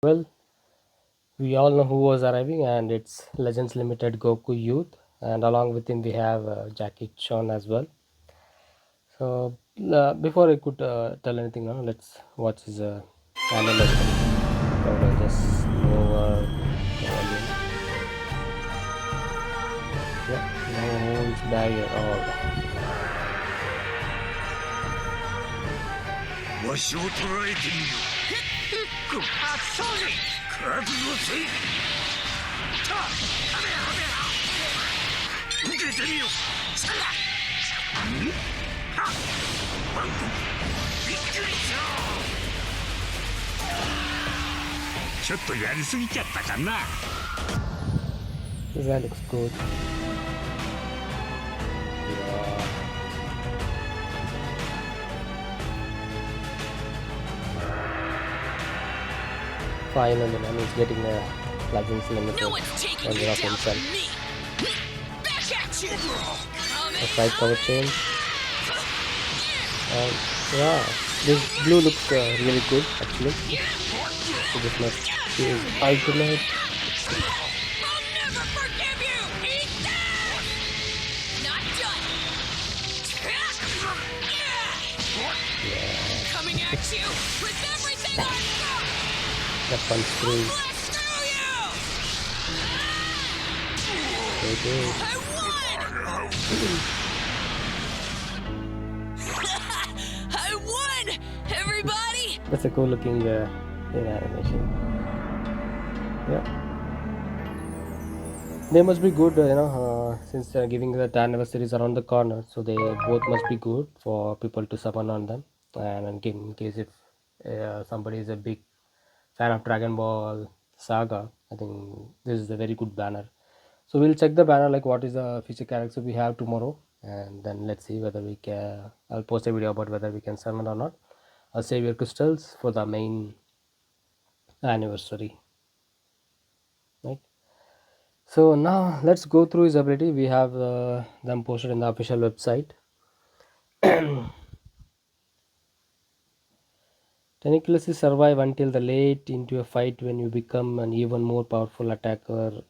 Well, we all know who was arriving, and it's Legends Limited Goku Youth, and along with him we have Jackie Chan as well. So before I could tell anything, now let's watch his animation. So I'll just lower the volume. Yeah, no holds barrier all. わしを捕らえてみよ。あ、そうね。覚悟せい。と、受けてみよ。さら。ん？はっ。ワンコ。びっくりした。ちょっとやりすぎちゃったかな。This guy looks good. Yeah. Finally, man, he's getting a Legends Limited No one's taking version you of down from himself. me. Back at you. The side cover change. And yeah, this blue looks really good actually. So this must be his ultimate. I'll never forgive you. Eat this. Not done. Yeah, Coming at you with everything I've got. that punch through. Blast through Very good. you. I won. I won. Everybody. That's a cool looking animation. Yeah, they must be good, since they're giving the 10 anniversaries around the corner, so they both must be good for people to summon on them. And in case if somebody is a big fan of Dragon Ball Saga, I think this is a very good banner. So we'll check the banner, like what is the future character we have tomorrow, and then let's see whether we can. I'll post a video about whether we can summon or not. I'll save your crystals for the main anniversary, right? So now let's go through his ability. We have them posted in the official website. Telekinesis survive until the late into a fight when you become an even more powerful attacker.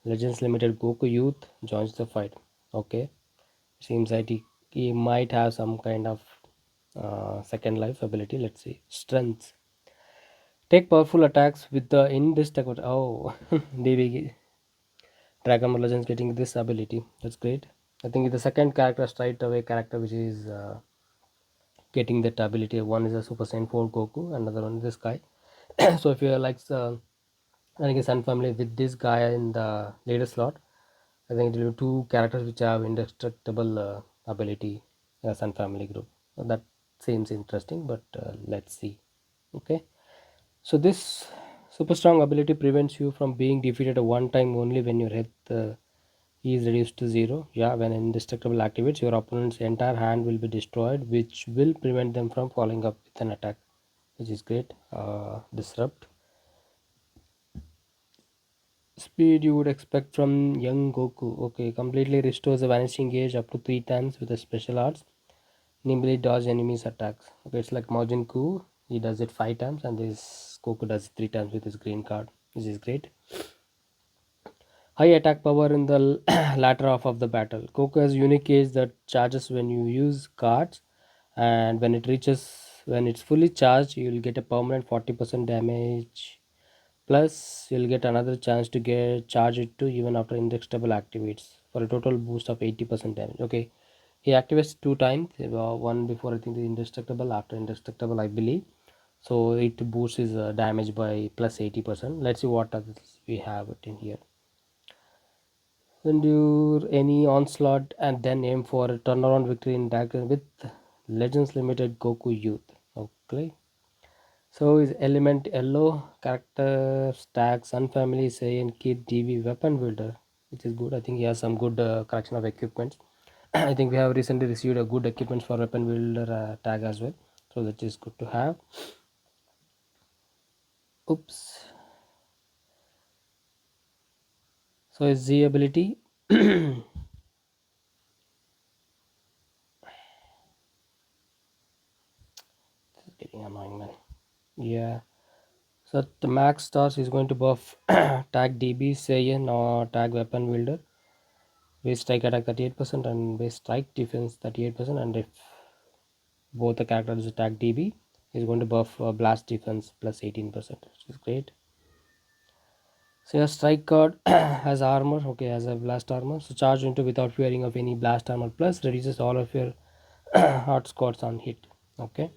Legends Limited Goku Youth joins the fight. Okay, seems like he might have some kind of second life ability. Let's see. Strength. Take powerful attacks with the indestructible. Oh, DB Dragon Ball Legends getting this ability. That's great. I think the second character, straight away character, which is getting that ability. One is a Super Saiyan 4 Goku, another one is this guy. So if you like running a Sun family with this guy in the later slot, I think it will be two characters which have indestructible ability in a Sun family group. That seems interesting, but let's see. Okay, so this super strong ability prevents you from being defeated a one time only when your health is reduced to zero. Yeah, when indestructible activates, your opponent's entire hand will be destroyed, which will prevent them from following up with an attack, which is great. Disrupt speed you would expect from young Goku. Okay, completely restores the vanishing gauge up to 3 times with the special arts. Nimbly dodge enemies' attacks. Okay, it's like Majin Ku. He does it 5 times, and this Goku does it 3 times with his green card, which is great. High attack power in the latter half of the battle. Goku has unique gauge that charges when you use cards, and when it's fully charged, you will get a permanent 40% damage. Plus, you'll get another chance to get charge it to even after indestructible activates for a total boost of 80% damage. Okay, he activates 2 times. One before I think the indestructible, after indestructible I believe. So it boosts his damage by plus 80%. Let's see what others we have it in here. Endure any onslaught and then aim for a turnaround victory in Dragon with Legends Limited Goku Youth. Okay. So is element yellow character stack Sun Family Saiyan Kid DB weapon builder, which is good. I think he has some good collection of equipment. I think we have recently received a good equipment for weapon builder tag as well. So that is good to have. Oops. So his Z ability. Getting annoying, man. Yeah. So the max stars is going to buff tag DB, Saiyan or tag weapon wielder. Base strike attack 38% and base strike defense 38%. And if both the characters attack DB, is going to buff blast defense plus 18%, which is great. So your strike card has armor, okay, has a blast armor. So charge into without fearing of any blast armor plus reduces all of your hard squats on hit. Okay.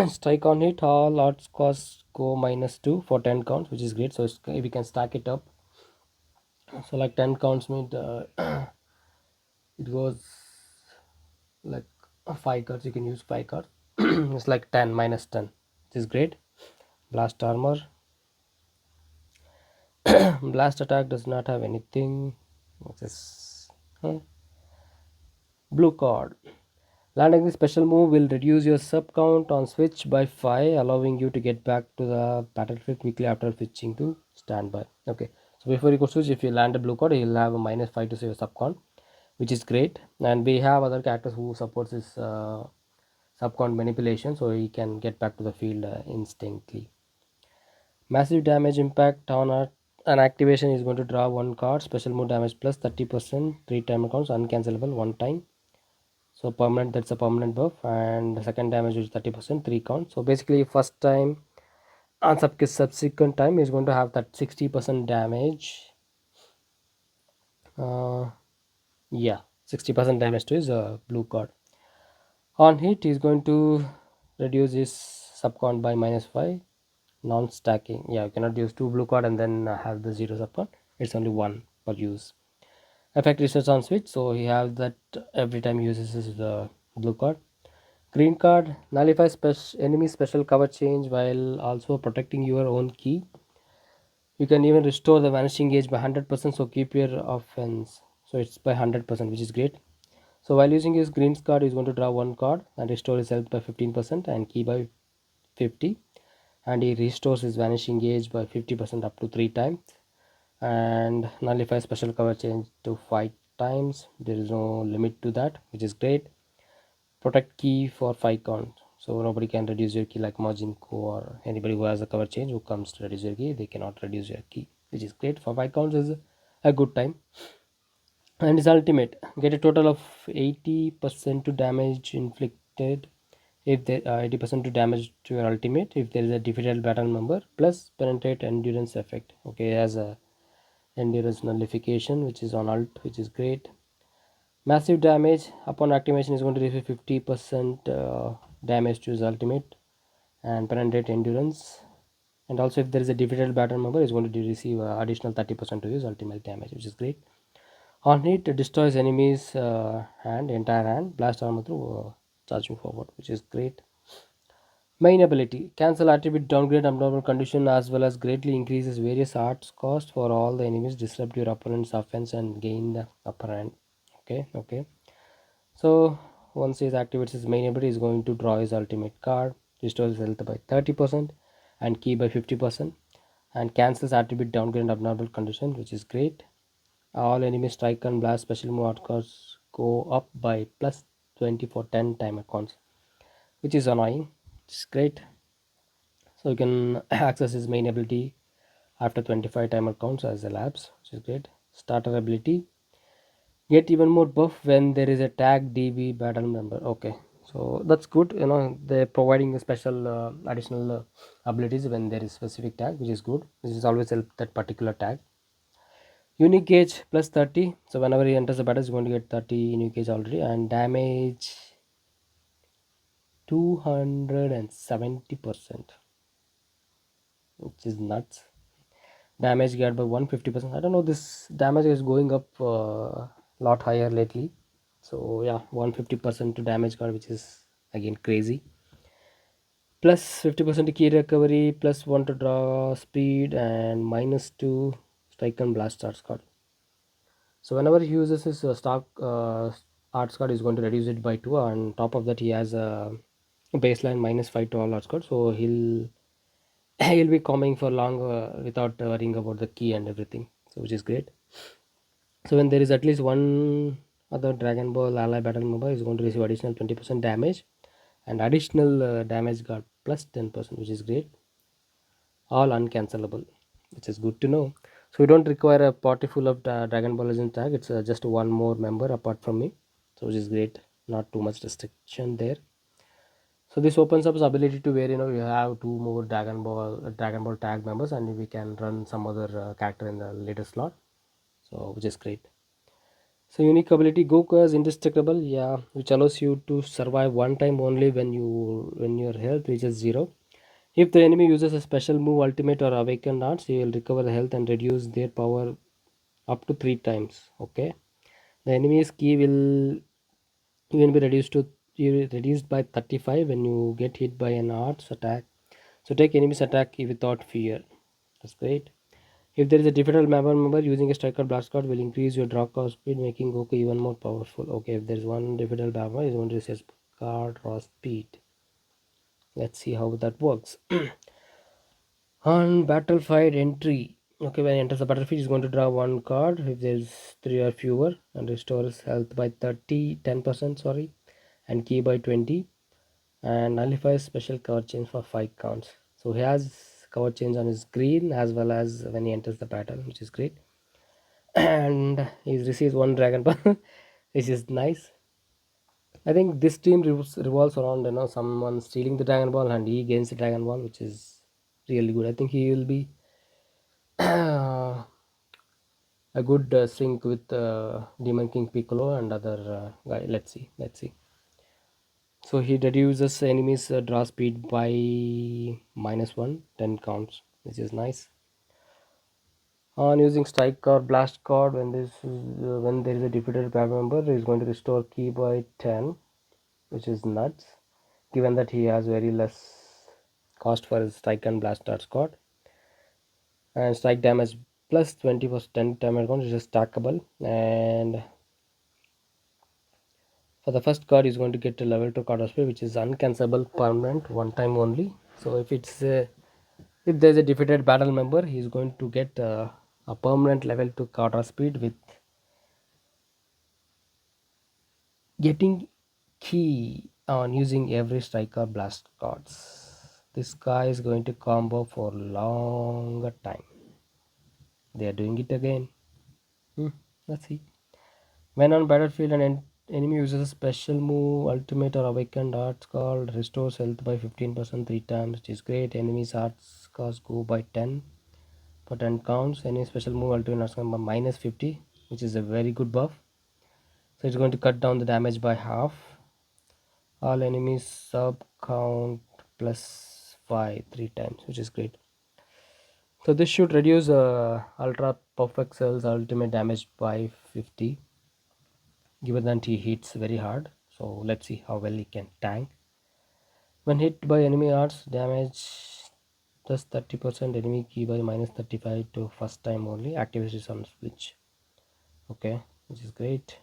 Strike on hit, all odds costs go -2 for 10 counts, which is great. So we can stack it up. So like 10 counts mean it goes like 5 cards. You can use 5 cards. It's like 10 minus 10, which is great. Blast armor. Blast attack does not have anything. Which is blue card. Landing the special move will reduce your sub count on switch by 5, allowing you to get back to the battlefield quickly after switching to standby. Okay, so before you go switch, if you land a blue card, you'll have a -5 to save sub count, which is great. And we have other characters who supports this sub count manipulation, so he can get back to the field instantly. Massive damage impact on an activation is going to draw one card. Special move damage plus 30%, 3 timer counts, uncancelable one time. So permanent, that's a permanent buff. And the second damage is 30%, 3 counts. So basically first time and subsequent time is going to have that 60% damage. uh, yeah, 60% damage to his blue card. On hit is going to reduce his sub count by -5. Non-stacking, yeah, you cannot use 2 blue card and then have the 0 sub count. It's only 1 per use. Effect resets on switch, so he has that every time he uses his blue card. Green card nullifies enemy special cover change while also protecting your own key. You can even restore the vanishing gauge by 100%, so keep your offense. So it's by 100%, which is great. So while using his green card, he's going to draw one card and restore his health by 15% and key by 50. And he restores his vanishing gauge by 50% up to 3 times. And nullifies special cover change to 5 times. There is no limit to that, which is great. Protect key for 5 count, so nobody can reduce your key like Majinko or anybody who has a cover change who comes to reduce your key, they cannot reduce your key, which is great. For 5 counts is a good time. And his ultimate, get a total of 80% to damage inflicted if there 80% to damage to your ultimate if there is a defeated battle member plus penetrate endurance effect. Okay, as a endurance nullification which is on alt, which is great. Massive damage upon activation is going to receive 50% damage to his ultimate and penetrate endurance. And also, if there is a defeated battle member, is going to receive additional 30% to his ultimate damage, which is great. On hit, it destroys enemies' entire hand, blast armor through charging forward, which is great. Main ability cancel attribute downgrade abnormal condition as well as greatly increases various arts cost for all the enemies, disrupt your opponent's offense and gain the upper hand. Okay, okay. So once he activates his main ability, is going to draw his ultimate card, restores his health by 30% and key by 50%, and cancels attribute downgrade and abnormal condition, which is great. All enemy strike and blast special move outcomes go up by plus 20 for 10 timer counts, which is annoying. It's great. So you can access his main ability after 25 timer counts as elapse, which is great. Starter ability get even more buff when there is a tag DB battle member. Okay, so that's good. They're providing a special additional abilities when there is specific tag, which is good. This is always help that particular tag. Unique gauge plus 30. So whenever he enters the battle, he's going to get 30 unique gauge already, and damage 270%, which is nuts. Damage get by 150%. I don't know, this damage is going up a lot higher lately. So yeah, 150% to damage card, which is again crazy. Plus 50% to key recovery, plus 1 to draw speed, and -2 strike and blast starts card. So whenever he uses his stock arts card, is going to reduce it by 2. On top of that, he has a baseline -5 to all arts card, so he'll be coming for long without worrying about the key and everything, so which is great. So when there is at least one other Dragon Ball ally battle member, is going to receive additional 20% damage and additional damage guard plus 10%, which is great. All uncancelable, which is good to know. So we don't require a party full of Dragon Ball Legend tag. It's just one more member apart from me, so which is great. Not too much restriction there. So this opens up the ability to where you have two more Dragon Ball tag members, and we can run some other character in the later slot. So which is great. So unique ability Goku is indestructible, yeah, which allows you to survive one time only when your health reaches zero. If the enemy uses a special move, ultimate or awakened arts, he will recover the health and reduce their power up to 3 times. Okay, the enemy's key will even be reduced by 35 when you get hit by an arts attack. So take enemy's attack without fear. That's great. If there is a difficult member using a striker blast card will increase your draw card speed, making Goku even more powerful. Okay, if there is one difficult member, is going to reset card draw speed. Let's see how that works. On battlefield entry, okay, when it enters the battlefield, is going to draw one card if there's three or fewer, and restores health by 10%, sorry, and key by 20, and nullifies special cover change for 5 counts. So he has cover change on his screen as well as when he enters the battle, which is great. And he receives one Dragon Ball, which is nice. I think this team revolves around someone stealing the Dragon Ball and he gains the Dragon Ball, which is really good. I think he will be a good sync with Demon King Piccolo and other guy. Let's see. So he reduces enemies draw speed by -1, 10 counts, which is nice. On using strike or blast card, when there is a defeated bad member, he is going to restore key by 10, which is nuts. Given that he has very less cost for his strike and blast dart card, and strike damage plus 20 for 10 damage rounds, which is stackable. And for the first card, is going to get a level 2 card of speed, which is uncancelable, permanent, one time only. So if there's a defeated battle member, he is going to get a permanent level 2 card of speed with getting key on using every striker blast cards. This guy is going to combo for longer time. They are doing it again. Let's see. When on battlefield, enemy uses a special move, ultimate or awakened arts called restores health by 15% 3 times, which is great. Enemy's arts cost go by 10 for 10 counts. Any special move, ultimate arts cost by -50, which is a very good buff. So it's going to cut down the damage by half. All enemies sub count plus 5 3 times, which is great. So this should reduce ultra perfect cells ultimate damage by 50, given that he hits very hard. So let's see how well he can tank. When hit by enemy arts, damage plus 30%, enemy key by -35 to first time only. Activates on switch. Okay, which is great.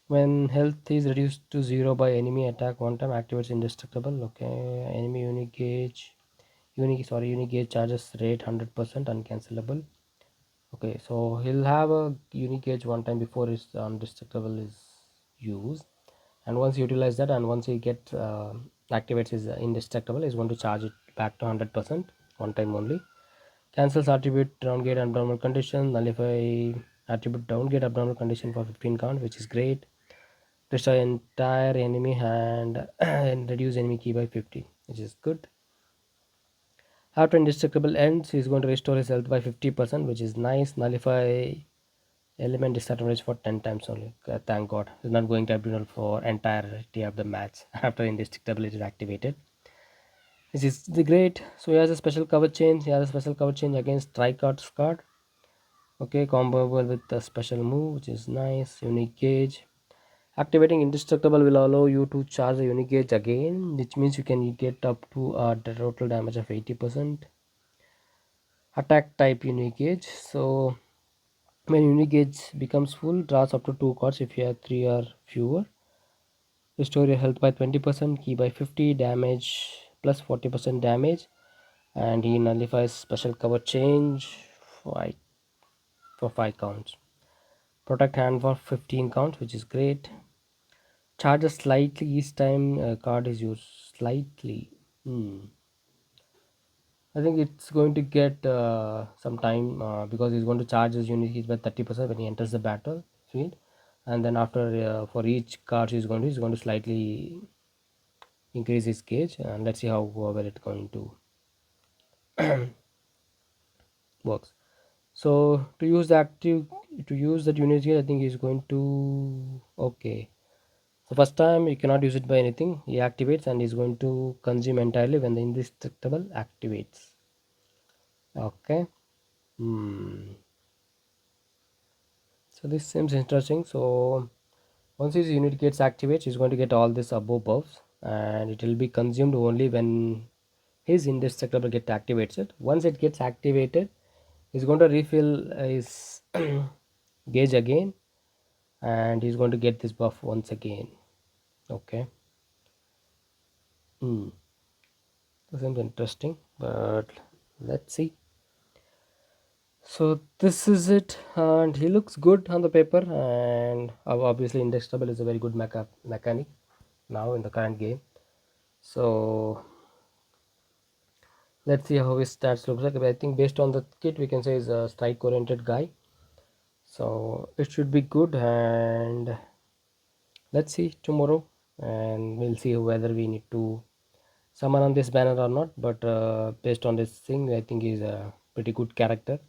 When health is reduced to 0 by enemy attack one time, activates indestructible. Okay, enemy unique gauge charges rate 100% uncancelable. Okay, so he'll have a unique gauge one time before his undestructible is used, and once you utilize that, and once he get activates his indestructible, he's going to charge it back to 100% one time only. Cancels attribute downgate abnormal condition, nullify attribute downgate abnormal condition for 15 count, which is great. Destroy entire enemy hand and reduce enemy key by 50, which is good. After indestructible ends, he is going to restore his health by 50%, which is nice. Nullify element disadvantage for 10 times only. Thank God. He's not going to abnormal for entirety of the match after indestructibility is activated. This is the great. So he has a special cover change. He has a special cover change against Tricards card. Okay, comboable with the special move, which is nice. Unique gauge. Activating indestructible will allow you to charge the unique gauge again, which means you can get up to a total damage of 80%. Attack type unique gauge. So when unique gauge becomes full, draws up to 2 cards if you have 3 or fewer. Restore your health by 20%, key by 50, damage plus 40% damage, and he nullifies special cover change for 5 counts. Protect hand for 15 counts, which is great. Charges slightly each time a card is used. Slightly. Hmm. I think it's going to get some time because he's going to charge his unit keys by 30% when he enters the battlefield, and then after for each card he's going to slightly increase his gauge, and let's see how well it's going to works. So to use that unit here, I think he's going to okay. So first time you cannot use it by anything. He activates and he's going to consume entirely when the indestructible activates. Okay. Hmm. So this seems interesting. So once his unit gets activated, he's going to get all this above buffs, and it will be consumed only when his indestructible get activated. Once it gets activated, he's going to refill his gauge again, and he's going to get this buff once again. Okay. Hmm. This seems interesting, but let's see. So this is it, and he looks good on the paper, and obviously indestructible is a very good mechanic now in the current game. So let's see how his stats looks like. But I think based on the kit we can say he's a strike oriented guy, so it should be good. And let's see tomorrow, and we'll see whether we need to summon on this banner or not. But based on this thing, I think he's a pretty good character.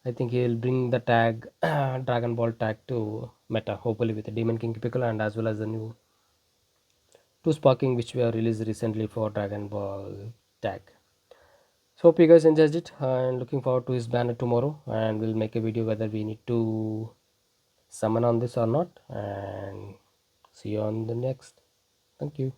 I think he'll bring the tag Dragon Ball tag to meta, hopefully with the Demon King Piccolo and as well as the new two sparking which we have released recently for Dragon Ball tag. So hope you guys enjoyed it, and looking forward to his banner tomorrow, and we'll make a video whether we need to summon on this or not, and see you on the next. Thank you.